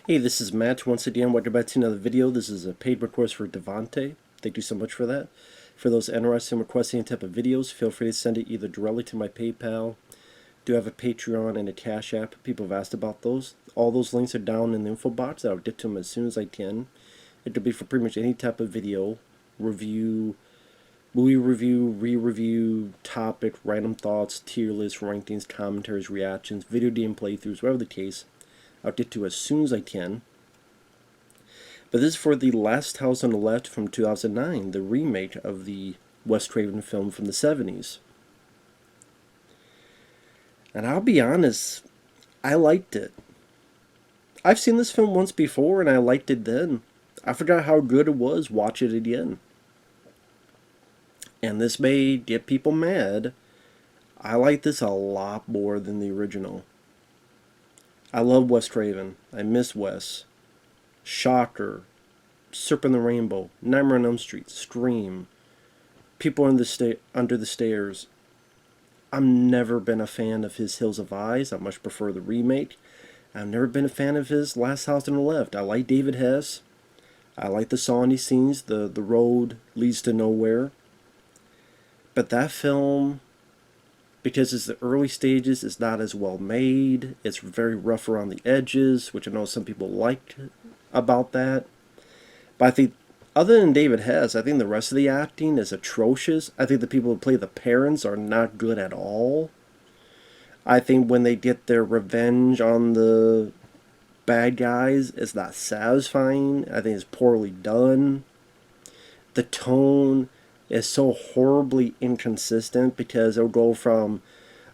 Hey, this is Matt once again. Welcome back to another video. This is a paid request for Devonte. Thank you so much for that. For those interested in requesting any type of videos, feel free to send it either directly to my PayPal. Do have a Patreon and a Cash App. People have asked about those. All those links are down in the info box. I'll get to them as soon as I can. It could be for pretty much any type of video, review, movie review, re-review, topic, random thoughts, tier lists, rankings, commentaries, reactions, video game playthroughs, whatever the case. I'll get to as soon as I can. But this is for The Last House on the Left from 2009, the remake of the Wes Craven film from the 70s. And I'll be honest, I liked it. I've seen this film once before and I liked it then. I forgot how good it was, watch it again. And this may get people mad. I like this a lot more than the original. I love Wes Craven. I miss Wes. Shocker, Serpent and the Rainbow, Nightmare on Elm Street, Scream, People under the Stairs. I've never been a fan of his Hills of Eyes. I much prefer the remake. I've never been a fan of his Last House on the Left. I like David Hess. I like the Sawney scenes. The road leads to nowhere. But that film, because it's the early stages, it's not as well made. It's very rough around the edges, which I know some people liked about that. But I think, other than David Hess, I think the rest of the acting is atrocious. I think the people who play the parents are not good at all. I think when they get their revenge on the bad guys, it's not satisfying. I think it's poorly done. The tone is so horribly inconsistent because it'll go from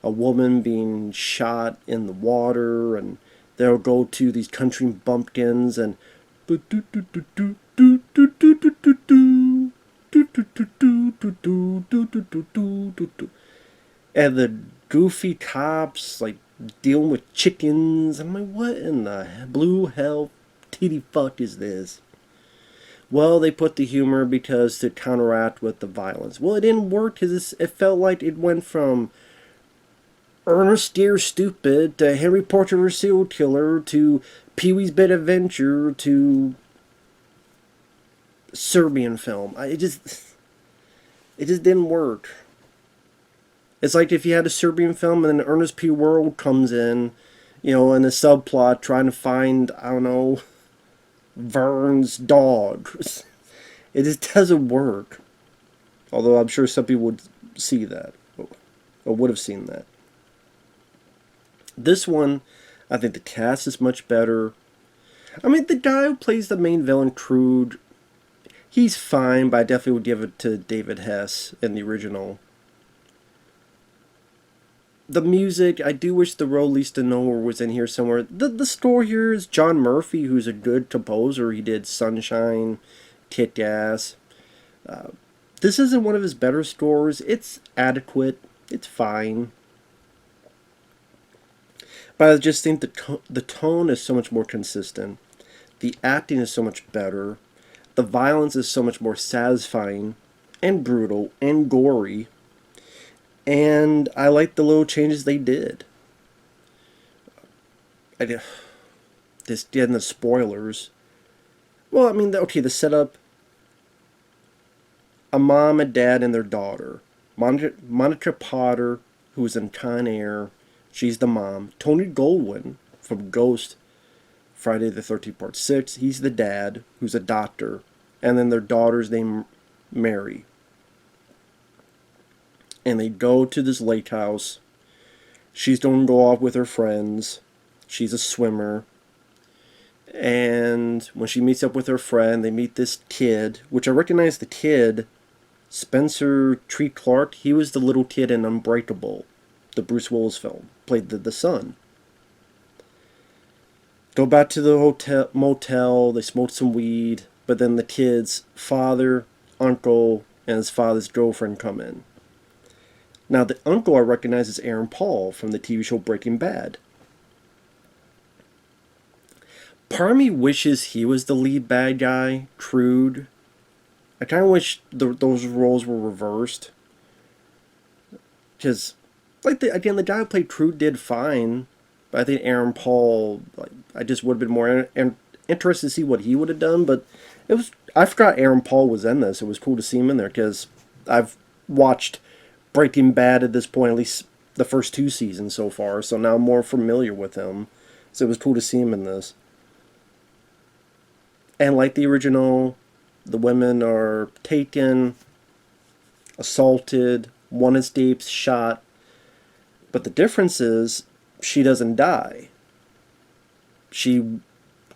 a woman being shot in the water, and they'll go to these country bumpkins and and the goofy cops like dealing with chickens. I'm like, what in the blue hell titty fuck is this? Well, they put the humor because to counteract with the violence. Well, it didn't work because it felt like it went from Ernest Dear Stupid to Henry Portrait of a Serial Killer to Pee-wee's Big Adventure to Serbian film. It just didn't work. It's like if you had a Serbian film and then Ernest P. Worrell comes in, in a subplot trying to find, I don't know, Vern's dog. It just doesn't work. Although I'm sure some people would see that, or would have seen that. This one, I think the cast is much better. I mean, the guy who plays the main villain, Crude, he's fine, but I definitely would give it to David Hess in the original. The music, I do wish The Road Leads to Nowhere was in here somewhere. The score here is John Murphy, who's a good composer. He did Sunshine, Kick-Ass. This isn't one of his better scores. It's adequate. It's fine. But I just think the tone is so much more consistent. The acting is so much better. The violence is so much more satisfying and brutal and gory. And I like the little changes they did. This getting the spoilers. Well, I mean, okay, the setup. A mom, a dad, and their daughter. Monica Potter, who's in Con Air. She's the mom. Tony Goldwyn from Ghost, Friday the 13th Part 6. He's the dad, who's a doctor. And then their daughter's named Mary. And they go to this lake house. She's going to go off with her friends. She's a swimmer. And when she meets up with her friend, they meet this kid, which I recognize the kid, Spencer Tree Clark. He was the little kid in Unbreakable, the Bruce Willis film. Played the son. Go back to the motel. They smoke some weed. But then the kid's father, uncle, and his father's girlfriend come in. Now, the uncle I recognize is Aaron Paul from the TV show Breaking Bad. Part of me wishes he was the lead bad guy, Crude. I kind of wish those roles were reversed. Because, the guy who played Crude did fine. I think Aaron Paul, like, I just would have been more interested to see what he would have done. But I forgot Aaron Paul was in this. It was cool to see him in there because I've watched Breaking Bad at this point, at least the first 2 seasons so far. So now I'm more familiar with him. So it was cool to see him in this. And like the original, the women are taken, assaulted, one escapes, shot. But the difference is she doesn't die. She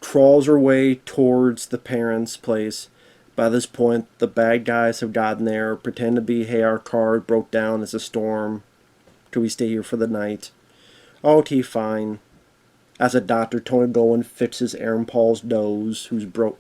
crawls her way towards the parents' place. By this point, the bad guys have gotten there, pretend to be, hey, our car broke down, it's a storm. Can we stay here for the night? Okay, fine. As a doctor, Tony Goldwyn fixes Aaron Paul's nose,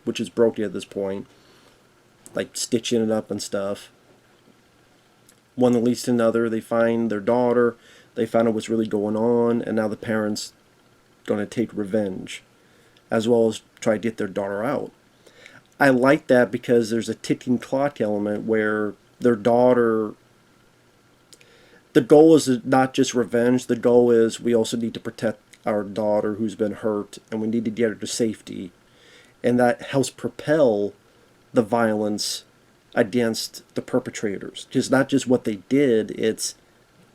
which is broken at this point. Like, stitching it up and stuff. One that leads to another. They find their daughter. They find out what's really going on. And now the parents going to take revenge. As well as try to get their daughter out. I like that because there's a ticking clock element where their daughter... The goal is not just revenge. The goal is we also need to protect our daughter who's been hurt. And we need to get her to safety. And that helps propel the violence against the perpetrators. Just not just what they did, it's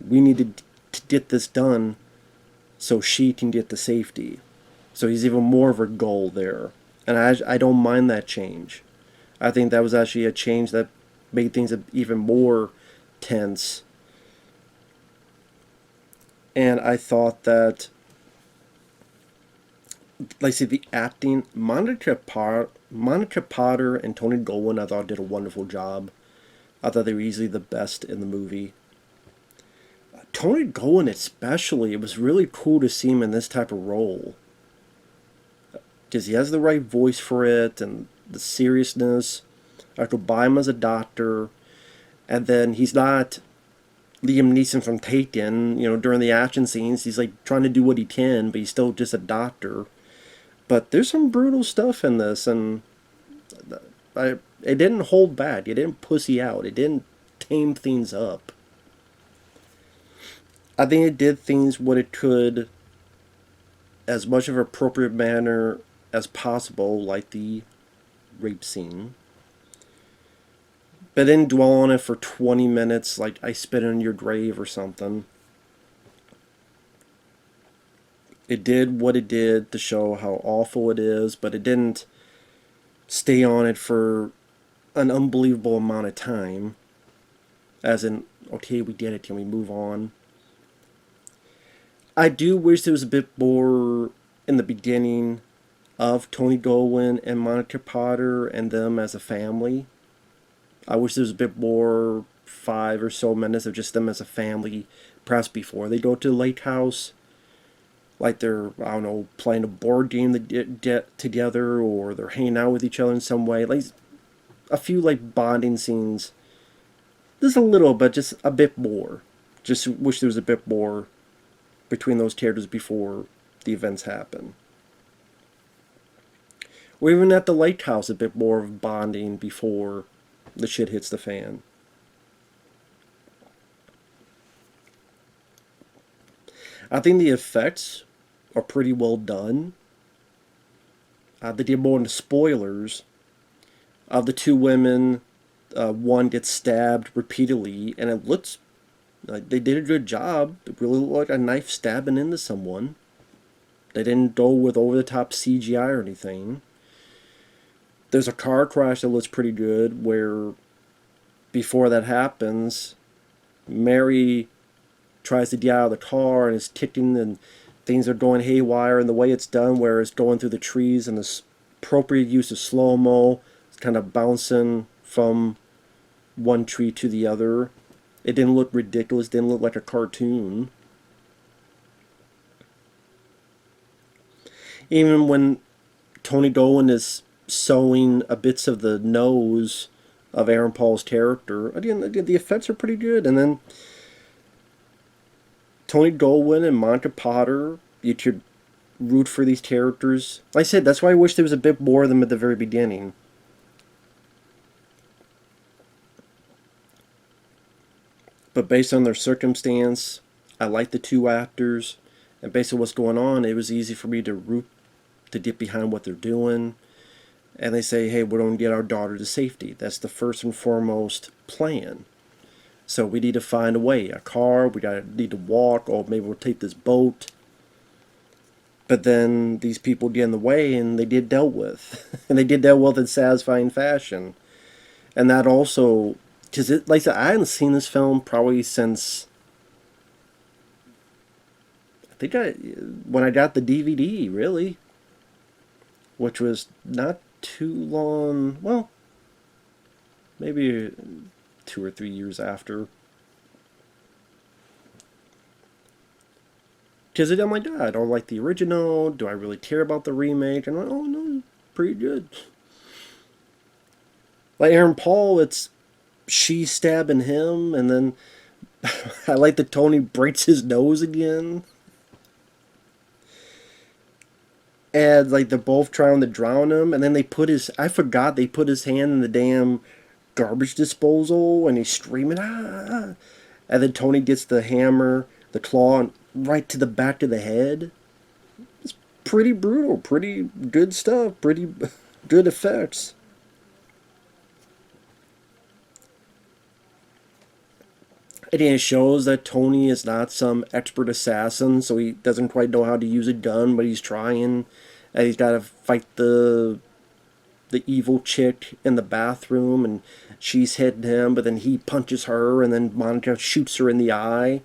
we need to get this done so she can get the safety. So he's even more of a goal there. And I don't mind that change. I think that was actually a change that made things even more tense. And I thought that, like I said, the acting, Monica Potter and Tony Goldwyn, I thought did a wonderful job. I thought they were easily the best in the movie. Tony Goldwyn especially, it was really cool to see him in this type of role. Because he has the right voice for it, and the seriousness. I could buy him as a doctor. And then he's not Liam Neeson from Taken, during the action scenes. He's like trying to do what he can, but he's still just a doctor. But there's some brutal stuff in this, and it didn't hold back. It didn't pussy out. It didn't tame things up. I think it did things what it could, as much of an appropriate manner as possible, like the rape scene. But didn't dwell on it for 20 minutes like I spit on your grave or something. It did what it did to show how awful it is, but it didn't stay on it for an unbelievable amount of time. As in, okay, we did it, can we move on? I do wish there was a bit more in the beginning of Tony Goldwyn and Monica Potter and them as a family. I wish there was a bit more, 5 or so minutes of just them as a family, perhaps before they go to the lake house. Like they're, I don't know, playing a board game together, or they're hanging out with each other in some way. Like a few like bonding scenes. Just a little, but just a bit more. Just wish there was a bit more between those characters before the events happen. Or even at the lake house, a bit more of bonding before the shit hits the fan. I think the effects are pretty well done. They did more into spoilers. Of the 2 women, one gets stabbed repeatedly, and it looks like they did a good job. It really looked like a knife stabbing into someone. They didn't go with over-the-top CGI or anything. There's a car crash that looks pretty good, where before that happens, Mari tries to get out of the car and is kicking and things are going haywire, and the way it's done, where it's going through the trees and the appropriate use of slow-mo, it's kind of bouncing from one tree to the other. It didn't look ridiculous, didn't look like a cartoon. Even when Tony Goldwyn is sewing bits of the nose of Aaron Paul's character, again, the effects are pretty good. And then Tony Goldwyn and Monica Potter, you could root for these characters. Like I said, that's why I wish there was a bit more of them at the very beginning. But based on their circumstance, I like the 2 actors, And basically what's going on, it was easy for me to get behind what they're doing. And they say, hey, we're going to get our daughter to safety. That's the first and foremost plan. So we need to find a way, a car, need to walk, or maybe we'll take this boat. But then these people get in the way, and they get dealt with. And they get dealt with in satisfying fashion. And that also, because like I said, I hadn't seen this film probably since, when I got the DVD, really. Which was not too long, well, maybe 2 or 3 years after. Because I'm like, I don't like the original. Do I really care about the remake? And I'm like, oh no, pretty good. Like Aaron Paul, it's she stabbing him, and then I like that Tony breaks his nose again. And like they're both trying to drown him, and then I forgot they put his hand in the damn garbage disposal, and he's screaming, ah. And then Tony gets the hammer, the claw, right to the back of the head. It's pretty brutal, pretty good stuff, pretty good effects. And it shows that Tony is not some expert assassin, so he doesn't quite know how to use a gun, but he's trying. And he's got to fight the evil chick in the bathroom, and she's hitting him, but then he punches her, and then Monica shoots her in the eye,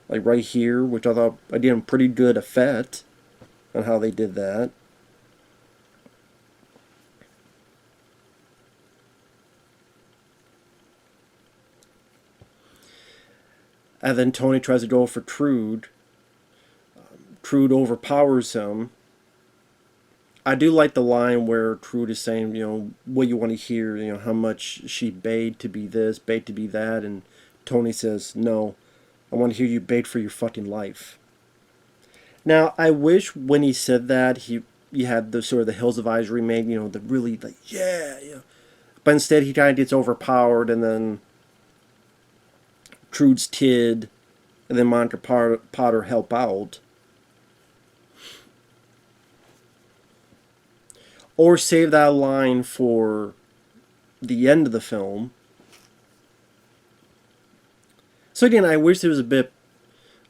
like right here, which I thought I did a pretty good effect on how they did that. And then Tony tries to go for Trude. Trude overpowers him. I do like the line where Trude is saying, what you want to hear, how much she begged to be this, begged to be that, and Tony says, no, I want to hear you beg for your fucking life. Now, I wish when he said that, he had the sort of the Hills of Eyes remake, the really, like, yeah. But instead, he kind of gets overpowered, and then Trude's kid, and then Monica Potter help out. Or save that line for the end of the film. So again, I wish there was a bit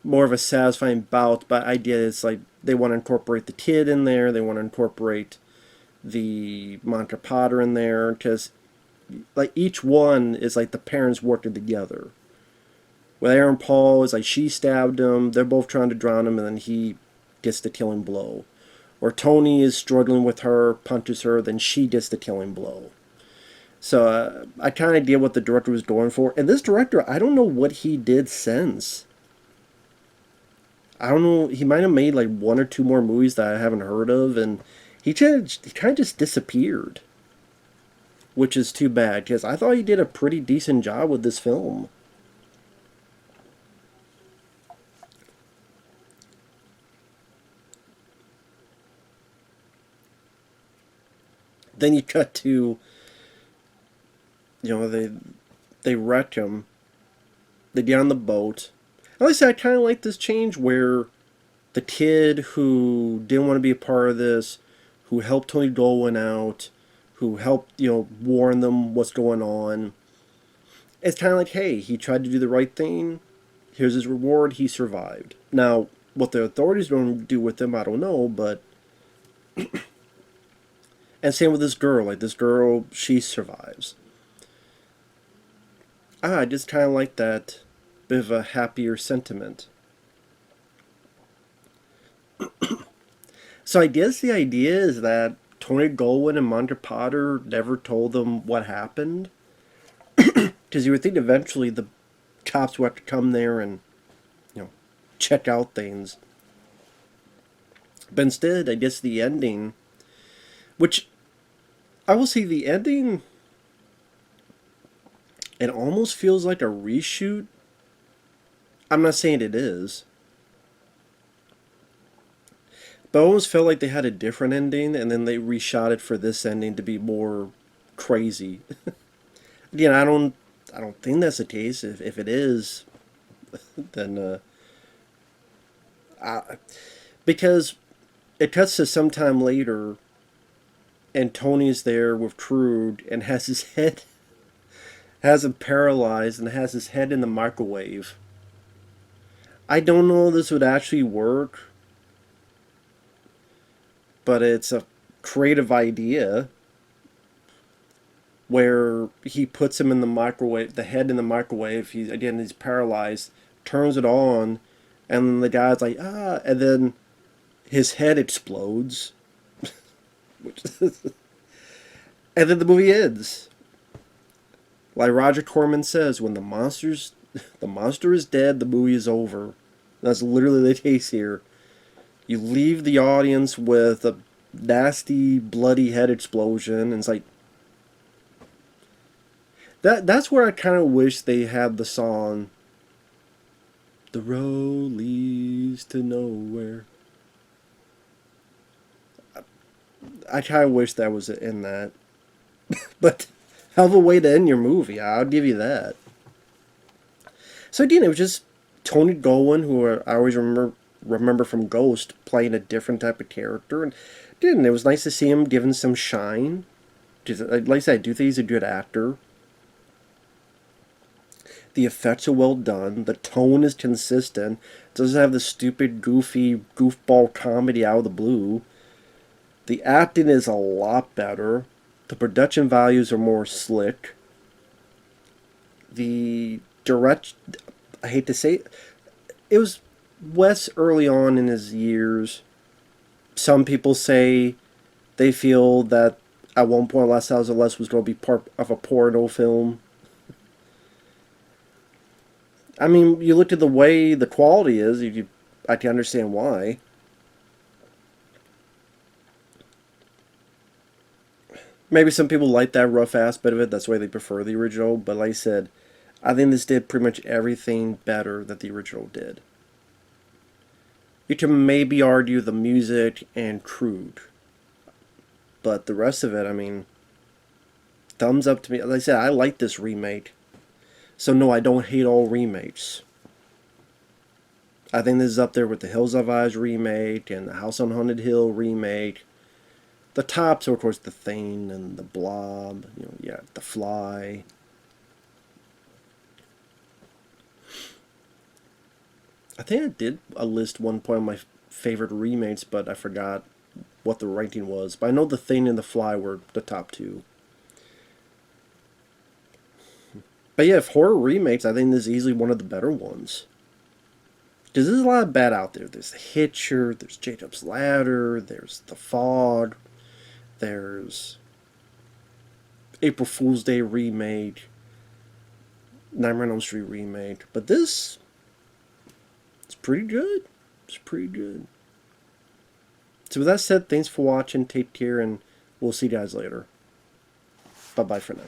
more of a satisfying bout, but idea is like they want to incorporate the kid in there, they want to incorporate the Monica Potter in there, because like each one is like the parents working together. With Aaron Paul, is like she stabbed him, they're both trying to drown him, and then he gets the killing blow. Or Tony is struggling with her, punches her, then she gets the killing blow. So I kind of get what the director was going for. And this director, I don't know what he did since. I don't know, he might have made like 1 or 2 more movies that I haven't heard of, and he kind of just disappeared. Which is too bad, because I thought he did a pretty decent job with this film. Then you cut to, they wreck him. They get on the boat. At least I kind of like this change where the kid who didn't want to be a part of this, who helped Tony Goldwyn out, who helped, warn them what's going on. It's kind of like, hey, he tried to do the right thing. Here's his reward. He survived. Now, what the authorities are going to do with him, I don't know, but... And same with this girl. Like, this girl, she survives. I just kind of like that bit of a happier sentiment. So I guess the idea is that Tony Goldwyn and Monica Potter never told them what happened. Because you would think eventually the cops would have to come there and, check out things. But instead, I guess the ending, which I will say the ending, it almost feels like a reshoot. I'm not saying it is. But I almost felt like they had a different ending, and then they reshot it for this ending to be more crazy. Again, I don't think that's the case. If it is, then Because it cuts to sometime later, and Tony's there with Trude and has him paralyzed and has his head in the microwave. I don't know if this would actually work, but it's a creative idea where he puts him in the microwave, the head in the microwave. He's paralyzed, turns it on, and then the guy's like, ah, and then his head explodes. And then the movie ends. Like Roger Corman says, when the monster is dead, the movie is over. That's literally the case here. You leave the audience with a nasty, bloody head explosion, and it's like that's where I kind of wish they had the song "The Road Leads to Nowhere." I kind of wish that was in that. But hell of a way to end your movie. I'll give you that. So again, it was just Tony Goldwyn, who I always remember from Ghost, playing a different type of character, and it was nice to see him given some shine. Like I said, I do think he's a good actor. The effects are well done. The tone is consistent. It doesn't have the stupid, goofy, goofball comedy out of the blue. The acting is a lot better. The production values are more slick. The I hate to say it was Wes early on in his years. Some people say they feel that at one point Last House on Left was going to be part of a porno film. I mean, you look at the way the quality is, I can understand why. Maybe some people like that rough aspect of it. That's why they prefer the original. But like I said, I think this did pretty much everything better that the original did. You can maybe argue the music and Crude. But the rest of it, I mean, thumbs up to me. Like I said, I like this remake. So no, I don't hate all remakes. I think this is up there with the Hills Have Eyes remake and the House on Haunted Hill remake. The tops are, of course, The Thing and The Blob. The Fly. I think I did a list one point of my favorite remakes, but I forgot what the ranking was. But I know The Thing and The Fly were the top two. But yeah, if horror remakes, I think this is easily one of the better ones. Because there's a lot of bad out there. There's The Hitcher, there's Jacob's Ladder, there's The Fog, there's April Fool's Day remake, Nightmare on Elm Street remake. But this, it's pretty good. It's pretty good. So with that said, thanks for watching. Take care, and we'll see you guys later. Bye-bye for now.